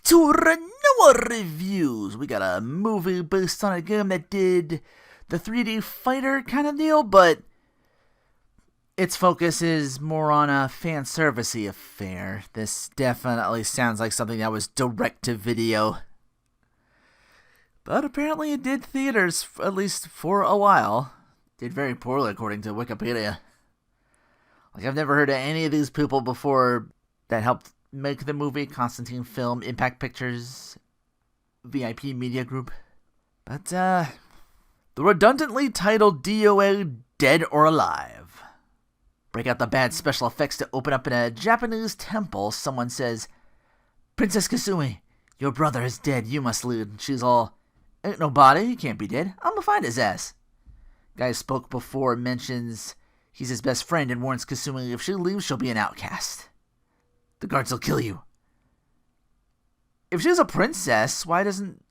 to Rinoa Reviews. We got a movie based on a game that did the 3D fighter kind of deal, but its focus is more on a fan servicey affair. This definitely sounds like something that was direct to video. But apparently it did theaters, at least for a while. Did very poorly according to Wikipedia. Like, I've never heard of any of these people before that helped make the movie. Constantine Film, Impact Pictures, VIP Media Group. But, the redundantly titled DOA Dead or Alive. Break out the bad special effects to open up in a Japanese temple. Someone says, "Princess Kasumi, your brother is dead. You must lead." She's all, "Ain't no body. He can't be dead. I'm gonna find his ass." Guy spoke before mentions he's his best friend and warns Kasumi if she leaves, she'll be an outcast. The guards will kill you. If she's a princess, why doesn't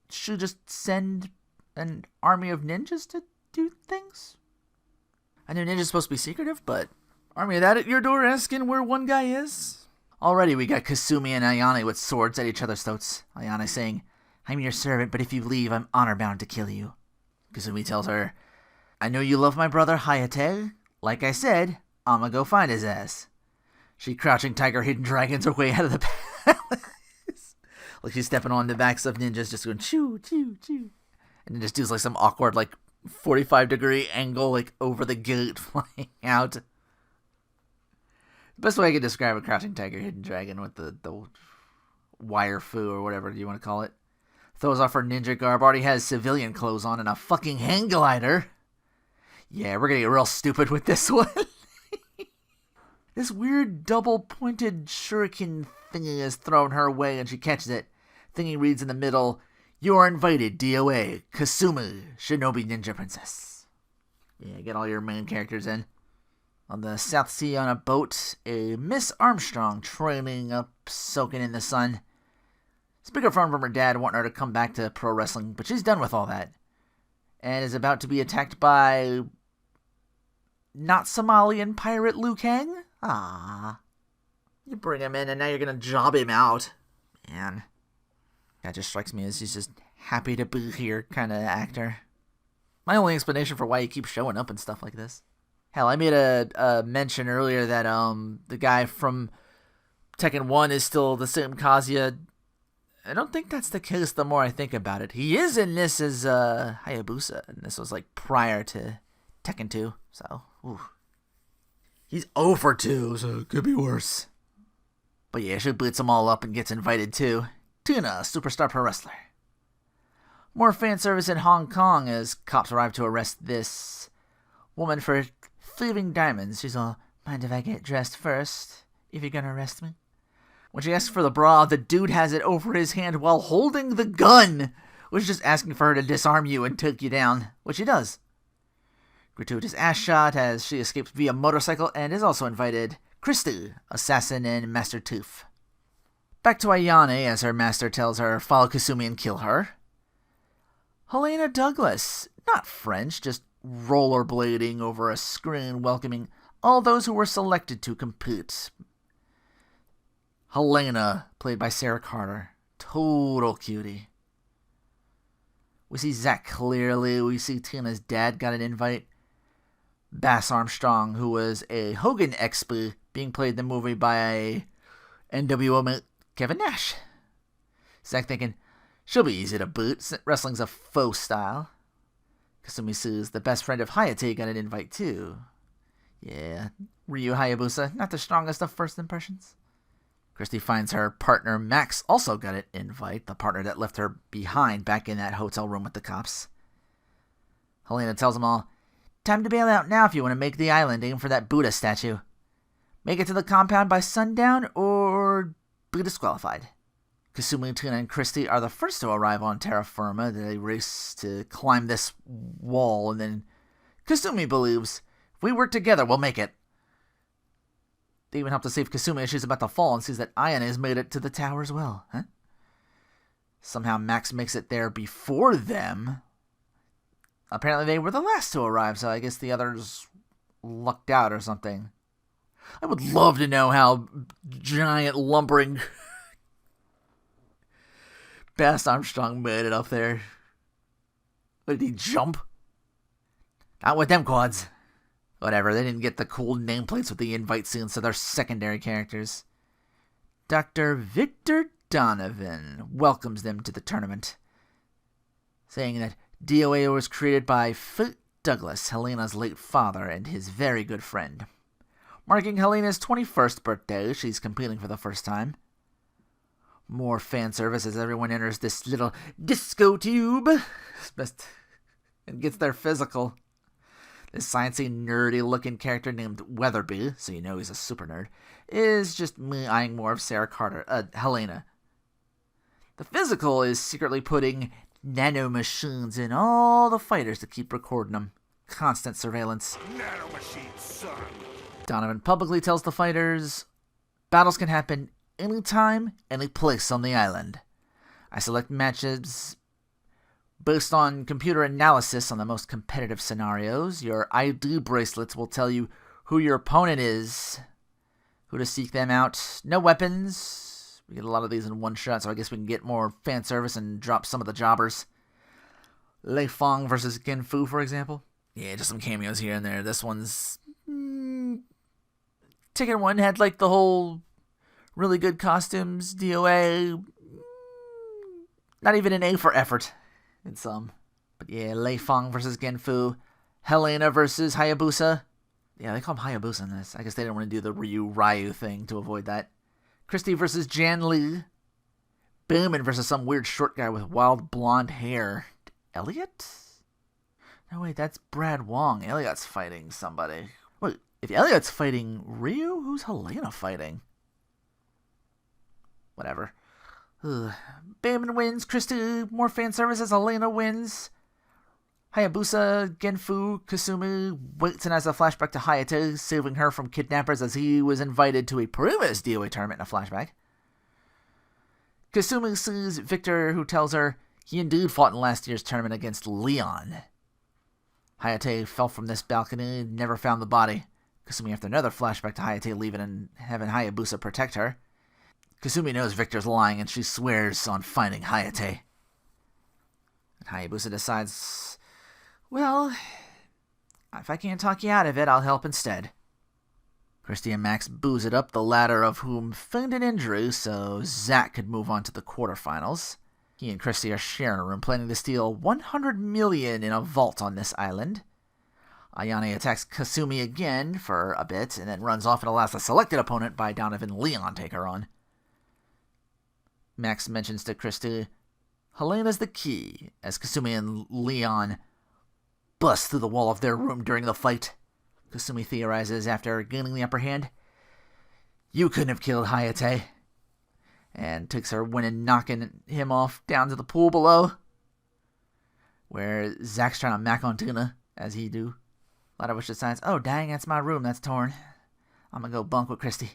she just send an army of ninjas to do things? I know ninjas supposed to be secretive, but army of that at your door asking where one guy is? Already we got Kasumi and Ayane with swords at each other's throats. Ayane saying, "I'm your servant, but if you leave, I'm honor-bound to kill you." Kasumi tells her, "I know you love my brother Hayate. Like I said, I'ma go find his ass." She crouching tiger hidden dragons her way out of the palace. Like she's stepping on the backs of ninjas, just going choo, choo, choo. And then just does like some awkward, like 45-degree angle, like over the gate flying out. The best way I could describe a crouching tiger hidden dragon with the wire foo or whatever you want to call it. Throws off her ninja garb, already has civilian clothes on and a fucking hang glider. Yeah, we're gonna get real stupid with this one. This weird double-pointed shuriken thingy is thrown her way and she catches it. Thingy reads in the middle, "You are invited, DOA, Kasumi, Shinobi Ninja Princess." Yeah, get all your main characters in. On the South Sea on a boat, a Miss Armstrong training up, soaking in the sun. Speakerphone from her dad wanting her to come back to pro wrestling, but she's done with all that. And is about to be attacked by not Somalian pirate Liu Kang? Ah, you bring him in and now you're gonna job him out. Man, that just strikes me as he's just happy to be here kind of actor. My only explanation for why he keeps showing up and stuff like this. Hell, I made a mention earlier that the guy from Tekken 1 is still the same Kazuya. I don't think that's the case the more I think about it. He is in this as Hayabusa, and this was like prior to Tekken 2, so ooh. He's 0 for 2, so it could be worse. But yeah, she beats them all up and gets invited too. Tuna, superstar pro wrestler. More fan service in Hong Kong as cops arrive to arrest this woman for thieving diamonds. She's all, "Mind if I get dressed first, if you're gonna arrest me?" When she asks for the bra, the dude has it over his hand while holding the gun, which is just asking for her to disarm you and take you down, which he does. Gratuitous ass shot as she escapes via motorcycle and is also invited Christy, assassin and Master Tooth. Back to Ayane as her master tells her, follow Kasumi and kill her. Helena Douglas, not French, just rollerblading over a screen welcoming all those who were selected to compete. Helena, played by Sarah Carter. Total cutie. We see Zach clearly. We see Tina's dad got an invite. Bass Armstrong, who was a Hogan expert, being played in the movie by NWO mate Kevin Nash. Zach thinking, she'll be easy to boot. Wrestling's a faux style. Kasumi Sue's the best friend of Hayate got an invite too. Yeah, Ryu Hayabusa, not the strongest of first impressions. Christy finds her partner Max also got an invite, the partner that left her behind back in that hotel room with the cops. Helena tells them all, time to bail out now if you want to make the island, aim for that Buddha statue. Make it to the compound by sundown or be disqualified. Kasumi, Tuna, and Christy are the first to arrive on terra firma. They race to climb this wall, and then Kasumi believes, if we work together, we'll make it. They even help to save Kasumi as she's about to fall and sees that Ayane has made it to the tower as well. Huh? Somehow Max makes it there before them. Apparently they were the last to arrive, so I guess the others lucked out or something. I would love to know how giant lumbering Bass Armstrong made it up there. What, did he jump? Not with them quads. Whatever, they didn't get the cool nameplates with the invite scenes, so they're secondary characters. Dr. Victor Donovan welcomes them to the tournament, saying that DOA was created by Douglas, Helena's late father, and his very good friend. Marking Helena's 21st birthday, she's competing for the first time. More fan service as everyone enters this little disco tube and gets their physical. This sciencey, nerdy-looking character named Weatherby, so you know he's a super nerd, is just me eyeing more of Helena. The physical is secretly putting nanomachines in all the fighters to keep recording them. Constant surveillance. Nanomachines, son. Donovan publicly tells the fighters, battles can happen anytime, any place on the island. I select matches based on computer analysis on the most competitive scenarios. Your ID bracelets will tell you who your opponent is, who to seek them out. No weapons. We get a lot of these in one shot, so I guess we can get more fan service and drop some of the jobbers. Lei Fong versus Genfu, for example. Yeah, just some cameos here and there. This one's... Ticket 1 had like the whole really good costumes. DOA... Not even an A for effort in some. But yeah, Lei Fong versus Genfu. Helena versus Hayabusa. Yeah, they call him Hayabusa in this. I guess they didn't want to do the Ryu thing to avoid that. Christy versus Jan Lee. Bowman versus some weird short guy with wild blonde hair. Elliot? No, wait, that's Brad Wong. Elliot's fighting somebody. Wait, if Elliot's fighting Ryu, who's Helena fighting? Whatever. Bowman wins. Christy, more fan services. Helena wins. Hayabusa, Genfu, Kasumi waits and has a flashback to Hayate, saving her from kidnappers as he was invited to a previous DOA tournament in a flashback. Kasumi sees Victor, who tells her he indeed fought in last year's tournament against Leon. Hayate fell from this balcony and never found the body. Kasumi after another flashback to Hayate leaving and having Hayabusa protect her. Kasumi knows Victor's lying and she swears on finding Hayate. And Hayabusa decides, well, if I can't talk you out of it, I'll help instead. Christy and Max booze it up, the latter of whom feigned an injury so Zach could move on to the quarterfinals. He and Christy are sharing a room, planning to steal $100 million in a vault on this island. Ayane attacks Kasumi again for a bit, and then runs off and allows the selected opponent by Donovan Leon take her on. Max mentions to Christy, Helena's the key, as Kasumi and Leon bust through the wall of their room during the fight. Kasumi theorizes after gaining the upper hand, you couldn't have killed Hayate, and takes her win and knocking him off down to the pool below, where Zach's trying to mac on Tina, as he do. A lot of which decides, oh dang, that's my room, that's torn. I'm gonna go bunk with Christy.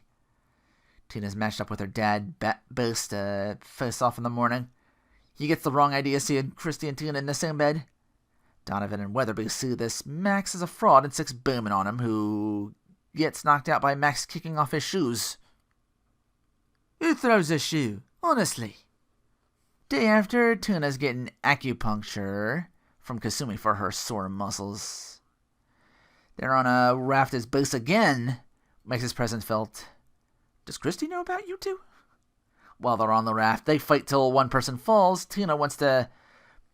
Tina's matched up with her dad, Boast, face off in the morning. He gets the wrong idea seeing Christy and Tina in the same bed. Donovan and Weatherby see this. Max is a fraud and sticks Bowman on him, who gets knocked out by Max kicking off his shoes. Who throws a shoe? Honestly. Day after, Tina's getting acupuncture from Kasumi for her sore muscles. They're on a raft as Boast again makes his presence felt. Does Christy know about you two? While they're on the raft, they fight till one person falls. Tina wants to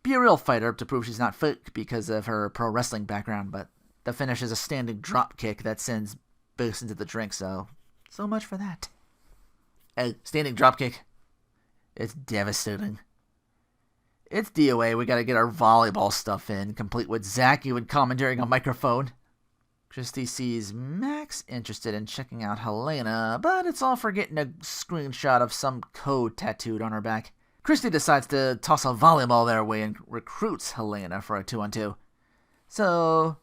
be a real fighter to prove she's not fake because of her pro wrestling background, but the finish is a standing drop kick that sends Boast into the drink, so much for that. A standing drop kick. It's devastating. It's DOA, we gotta get our volleyball stuff in, complete with Zach even commentating on microphone. Christy sees Max interested in checking out Helena, but it's all for getting a screenshot of some code tattooed on her back. Christy decides to toss a volleyball their way and recruits Helena for a 2-on-2. So,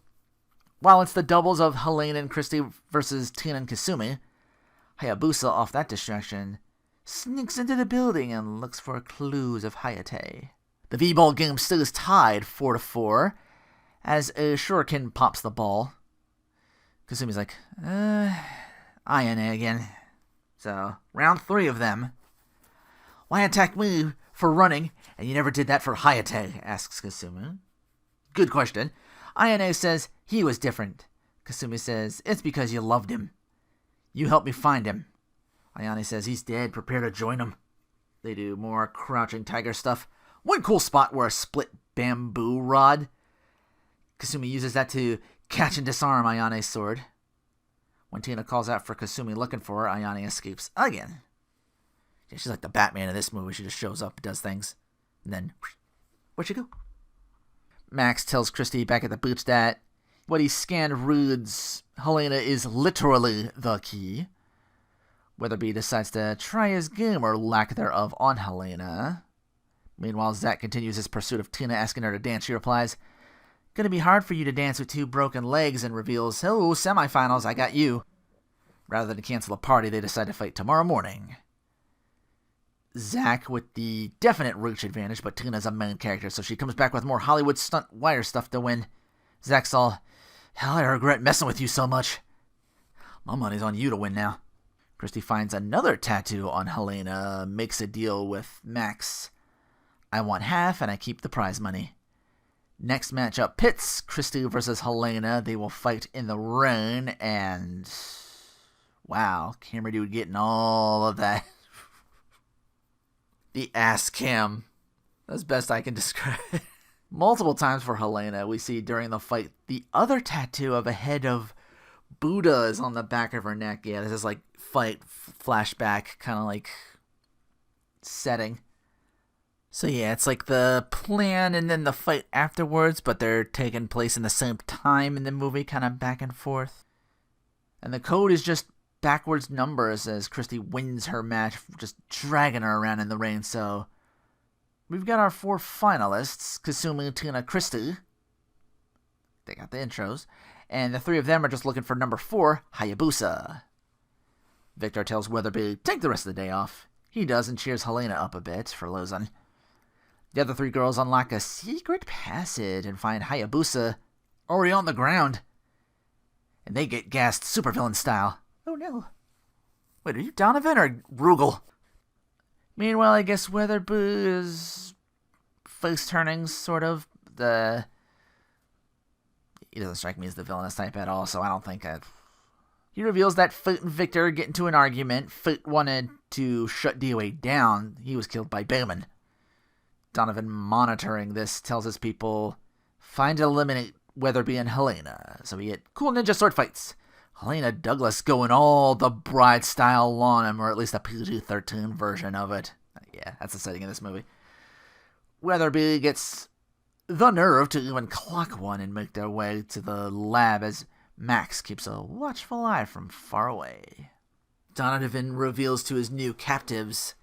while it's the doubles of Helena and Christy versus Tina and Kasumi, Hayabusa, off that distraction, sneaks into the building and looks for clues of Hayate. The V-ball game still is tied 4-4, as a shuriken pops the ball. Kasumi's like, Ayane again. So, round 3 of them. Why attack me for running, and you never did that for Hayate? Asks Kasumi. Good question. Ayane says he was different. Kasumi says, it's because you loved him. You helped me find him. Ayane says he's dead, prepare to join him. They do more Crouching Tiger stuff. One cool spot where a split bamboo rod. Kasumi uses that to catch and disarm Ayane's sword. When Tina calls out for Kasumi looking for her, Ayane escapes again. Yeah, she's like the Batman of this movie. She just shows up, does things, and then, where'd she go? Max tells Christy back at the booth that what he scanned reads Helena is literally the key. Weatherby decides to try his game, or lack thereof, on Helena. Meanwhile, Zach continues his pursuit of Tina, asking her to dance. She replies, gonna be hard for you to dance with 2 broken legs, and reveals, oh, semifinals, I got you. Rather than cancel a party, they decide to fight tomorrow morning. Zach with the definite reach advantage, but Tina's a main character, so she comes back with more Hollywood stunt wire stuff to win. Zach's all, hell, I regret messing with you so much. My money's on you to win now. Christy finds another tattoo on Helena, makes a deal with Max. I want half, and I keep the prize money. Next matchup pits Christy versus Helena. They will fight in the rain, and wow, camera dude getting all of that. The ass cam. That's best I can describe it. Multiple times for Helena, we see during the fight the other tattoo of a head of Buddha is on the back of her neck. Yeah, this is like fight flashback kind of like setting. So yeah, it's like the plan and then the fight afterwards, but they're taking place in the same time in the movie, kind of back and forth. And the code is just backwards numbers as Christy wins her match, just dragging her around in the rain. So we've got our 4 finalists, Kasumi, Tina, Christy. They got the intros. And the 3 of them are just looking for number 4, Hayabusa. Victor tells Weatherby, take the rest of the day off. He does and cheers Helena up a bit for losing. The other 3 girls unlock a secret passage and find Hayabusa already on the ground. And they get gassed supervillain style. Oh no. Wait, are you Donovan or Rugal? Meanwhile, I guess Weatherby is face turning, sort of. He doesn't strike me as the villainous type at all, so I don't think He reveals that Foot and Victor get into an argument. Foot wanted to shut DOA down. He was killed by Bowman. Donovan, monitoring this, tells his people, find and eliminate Weatherby and Helena. So we get cool ninja sword fights. Helena Douglas going all the bride style on him, or at least a PG-13 version of it. Yeah, that's the setting of this movie. Weatherby gets the nerve to even clock one and make their way to the lab as Max keeps a watchful eye from far away. Donovan reveals to his new captives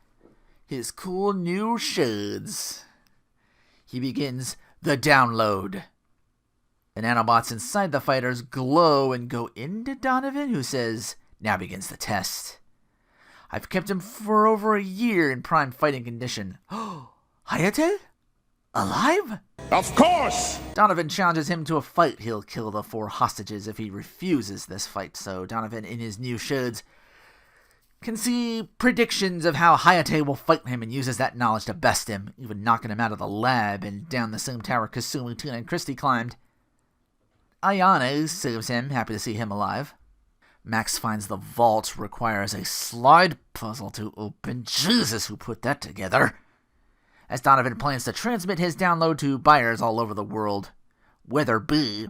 his cool new shades. He begins the download. The nanobots inside the fighters glow and go into Donovan, who says, now begins the test. I've kept him for over a year in prime fighting condition. Oh, Hayate? Alive? Of course! Donovan challenges him to a fight. He'll kill the 4 hostages if he refuses this fight. So Donovan, in his new shades, can see predictions of how Hayate will fight him and uses that knowledge to best him, even knocking him out of the lab and down the same tower Kasumi, Tina, and Christy climbed. Ayane saves him, happy to see him alive. Max finds the vault requires a slide puzzle to open. Jesus, who put that together? As Donovan plans to transmit his download to buyers all over the world. Weatherby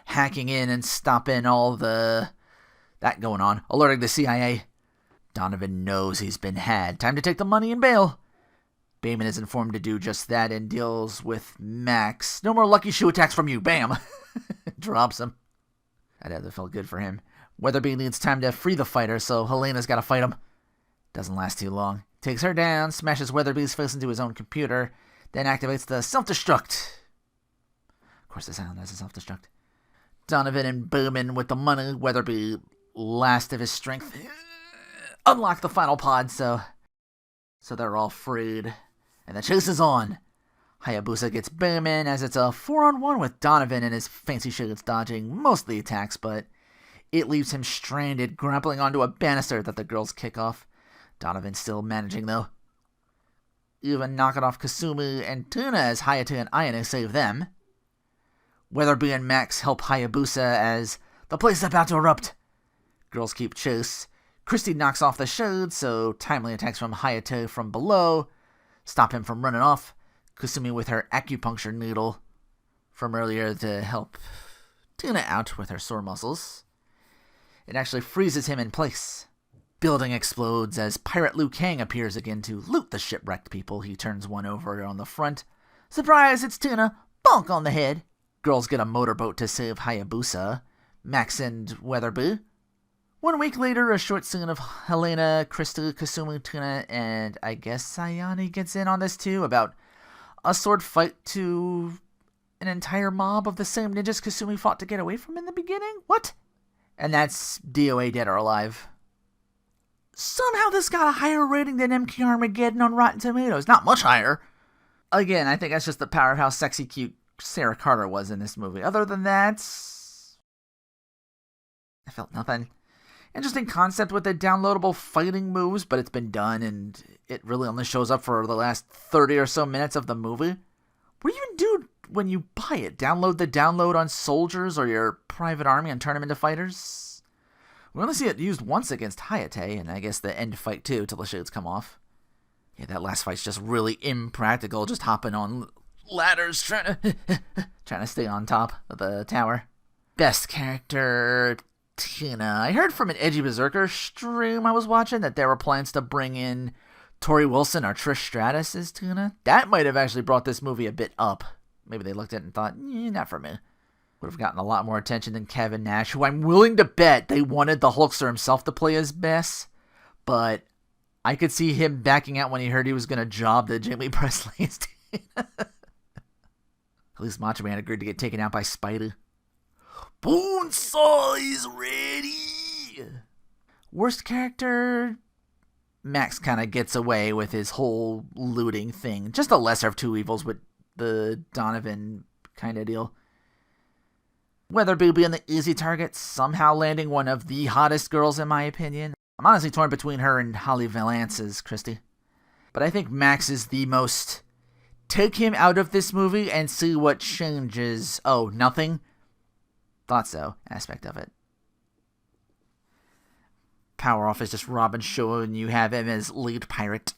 hacking in and stopping all that going on, alerting the CIA. Donovan knows he's been had. Time to take the money and bail. Bayman is informed to do just that and deals with Max. No more lucky shoe attacks from you. Bam! Drops him. That had to feel good for him. Weatherby needs time to free the fighter, so Helena's got to fight him. Doesn't last too long. Takes her down, smashes Weatherby's face into his own computer, then activates the self-destruct. Of course, the sound has a self-destruct. Donovan and Bowman with the money. Weatherby, last of his strength, unlock the final pod, so they're all freed. And the chase is on. Hayabusa gets Bowman as it's a 4-on-1 with Donovan and his fancy shades dodging most of the attacks, but it leaves him stranded, grappling onto a banister that the girls kick off. Donovan still managing, though. even knocking off Kasumi and Tuna as Hayate and Ayane save them. Weatherby and Max help Hayabusa as the place is about to erupt. Girls keep chase. Christy knocks off the shade, so timely attacks from Hayate from below stop him from running off. Kasumi with her acupuncture needle from earlier to help Tuna out with her sore muscles. It actually freezes him in place. Building explodes as Pirate Liu Kang appears again to loot the shipwrecked people. He turns one over on the front. Surprise, it's Tuna. Bonk on the head. Girls get a motorboat to save Hayabusa, Max and Weatherby. 1 week later, a short scene of Helena, Christy, Kasumi, Tuna, and I guess Sayane gets in on this too, about a sword fight to an entire mob of the same ninjas Kasumi fought to get away from in the beginning? What? And that's DOA Dead or Alive. Somehow this got a higher rating than MK Armageddon on Rotten Tomatoes. Not much higher. Again, I think that's just the power of how sexy cute Sarah Carter was in this movie. Other than that, I felt nothing. Interesting concept with the downloadable fighting moves, but it's been done, and it really only shows up for the last 30 or so minutes of the movie. What do you even do when you buy it? Download the download on soldiers or your private army and turn them into fighters? We only see it used once against Hayate, and I guess the end fight too, till the shades come off. Yeah, that last fight's just really impractical, just hopping on ladders, trying to stay on top of the tower. Best character, Tina. I heard from an Edgy Berserker stream I was watching that there were plans to bring in Tori Wilson or Trish Stratus as Tina. That might have actually brought this movie a bit up. Maybe they looked at it and thought, not for me. Would have gotten a lot more attention than Kevin Nash, who I'm willing to bet they wanted the Hulkster himself to play as Bess, but I could see him backing out when he heard he was going to job the Jamie Presley as Tina. At least Macho Man agreed to get taken out by Spidey. Bonesaw is ready! Worst character? Max kind of gets away with his whole looting thing. Just a lesser of two evils with the Donovan kind of deal. Weatherby being the easy target, somehow landing one of the hottest girls in my opinion. I'm honestly torn between her and Holly Valance's Christy. But I think Max is the most take him out of this movie and see what changes. Oh, nothing? Thought so. Aspect of it. Power off is just Robin showing you have him as lead pirate.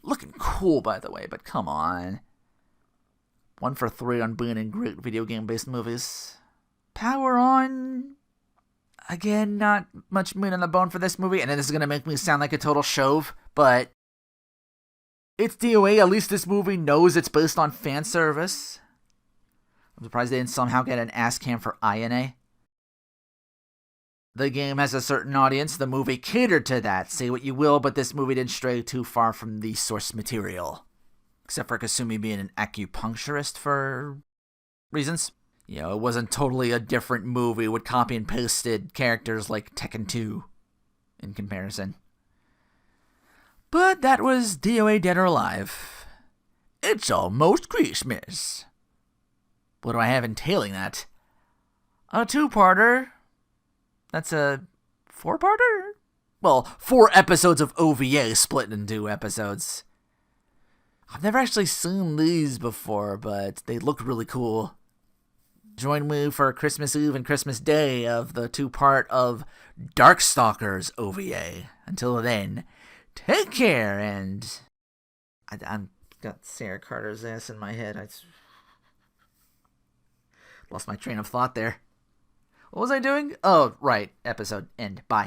Looking cool, by the way, but come on. 1 for 3 on being in great video game-based movies. Power on. Again, not much meat on the bone for this movie, and this is going to make me sound like a total shove, but it's DOA. At least this movie knows it's based on fan service. I'm surprised they didn't somehow get an ass cam for INA. The game has a certain audience. The movie catered to that. Say what you will, but this movie didn't stray too far from the source material. Except for Kasumi being an acupuncturist for reasons. You know, it wasn't totally a different movie with copy and pasted characters like Tekken 2 in comparison. But that was DOA Dead or Alive. It's almost Christmas. What do I have entailing that? A 2-parter. That's a 4-parter? Well, 4 episodes of OVA split into 2 episodes. I've never actually seen these before, but they look really cool. Join me for Christmas Eve and Christmas Day of the 2-part of Darkstalkers OVA. Until then, take care, and I'm got Sarah Carter's ass in my head. I lost my train of thought there. What was I doing? Oh, right. Episode end. Bye.